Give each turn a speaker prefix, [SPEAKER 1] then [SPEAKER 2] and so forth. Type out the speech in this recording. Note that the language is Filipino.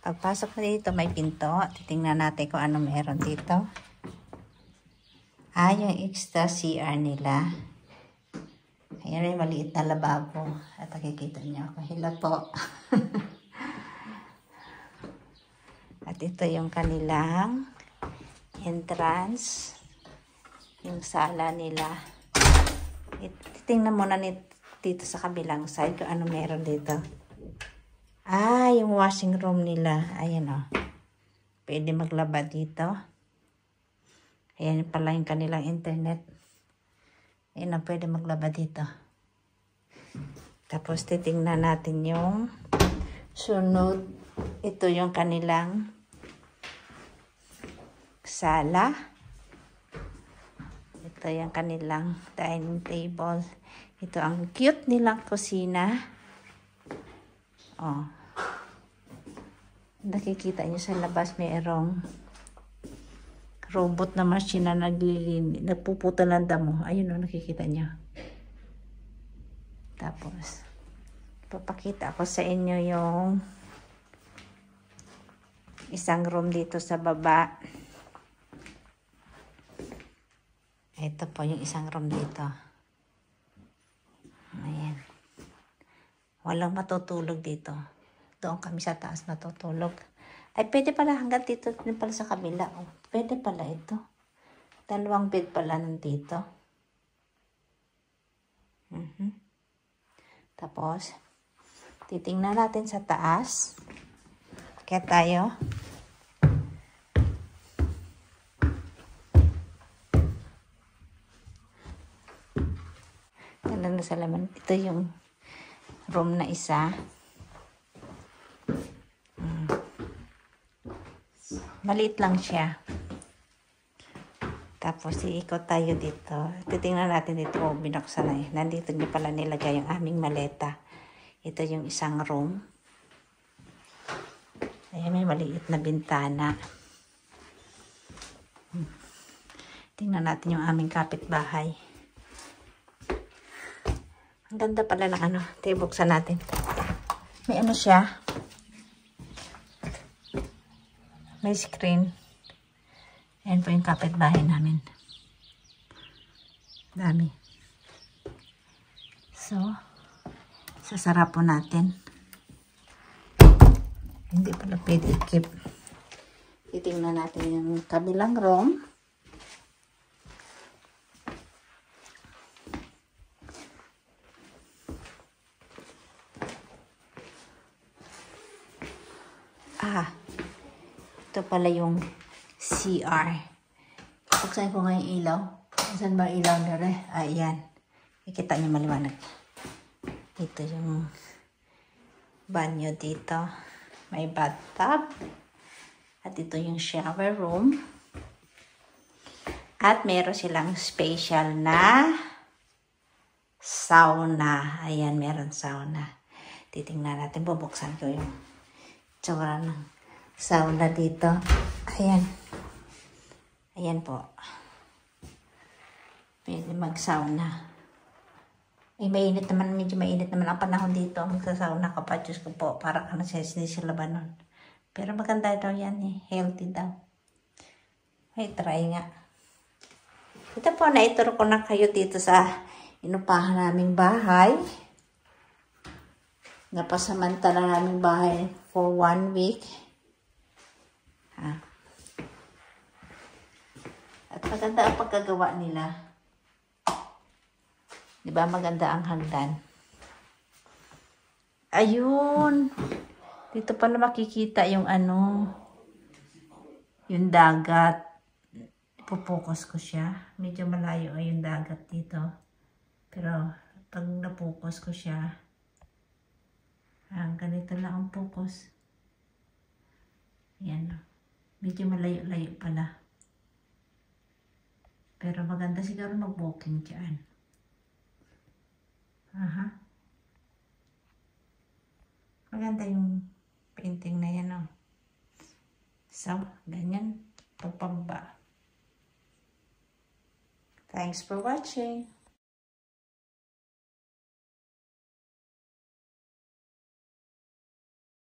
[SPEAKER 1] Pagpasok na dito, may pinto. Titingnan natin kung ano meron dito. Yung extra CR nila. Ayan, yung maliit na lababo. At nakikita niyo ako. Hello po. At ito yung kanilang entrance. Yung sala nila. Titingnan muna dito sa kabilang side kung ano meron dito. Yung washing room nila. Ayan o. Pwede maglaba dito. Ayan pala yung kanilang internet. Ayan o, pwede maglaba dito. Tapos titingnan natin yung sunod. Ito yung kanilang sala. Ito yung kanilang dining table. Ito ang cute nilang kusina. Nakikita nyo sa labas mayroong robot na machine na nagpuputo ng damo. Ayun o, nakikita nyo. Tapos, papakita ko sa inyo yung isang room dito sa baba. Ito po yung isang room dito. Ayan. Walang matutulog dito. Doon kami sa taas natutulog. Pwede pala hanggang dito din pala sa kabila. Pwede pala ito. 2 bed pala nandito. Tapos, titingnan natin sa taas. Kaya tayo. Ganda na sa laman. Ito yung room na isa. Maliit lang siya. Tapos, iikot tayo dito. Titingnan natin dito. Binuksan na eh. Nandito niyo pala nilagay yung aming maleta. Ito yung isang room. Ayan, may maliit na bintana. Tingnan natin yung aming kapitbahay. Ang ganda pala ng ano. Buksan natin. May ano siya. May screen. Ayan po yung kapitbahay namin. Dami. So, sasara po natin. Hindi pala pwede i-keep. Titingnan natin yung kabilang room. Ito pala yung CR. Buksan ko nga yung ilaw. Saan ba ilaw na rin? Ayan. Ikita niyo maliwanag. Ito yung banyo dito. May bathtub. At ito yung shower room. At meron silang special na sauna. Ayan, meron sauna. Titingnan natin. Bubuksan ko yung tsura ng sauna dito. Ayan. Ayan po. Pwede mag-sauna. Mainit naman. Medyo mainit naman ang panahon dito. Magsasauna ka pa. Diyos ko po. Para ka na sa Lebanon. Pero maganda daw yan eh. Healthy daw. Ay, try nga. Ito po, naituro ko na kayo dito sa inupahan naming bahay. Napasamantala naming bahay for 1 week. At maganda ang pagkagawa nila. Diba maganda ang hagdan? Ayun! Dito pala makikita yung ano, yung dagat. Pupokus ko siya. Medyo malayo yung dagat dito. Pero pag napokus ko siya, ganito lang ang focus. Yan. Medyo malayo-layo pala. Pero maganda siguro mag-walking dyan. Maganda yung painting na yan, oh. So, ganyan. Pagpamba. Thanks for watching.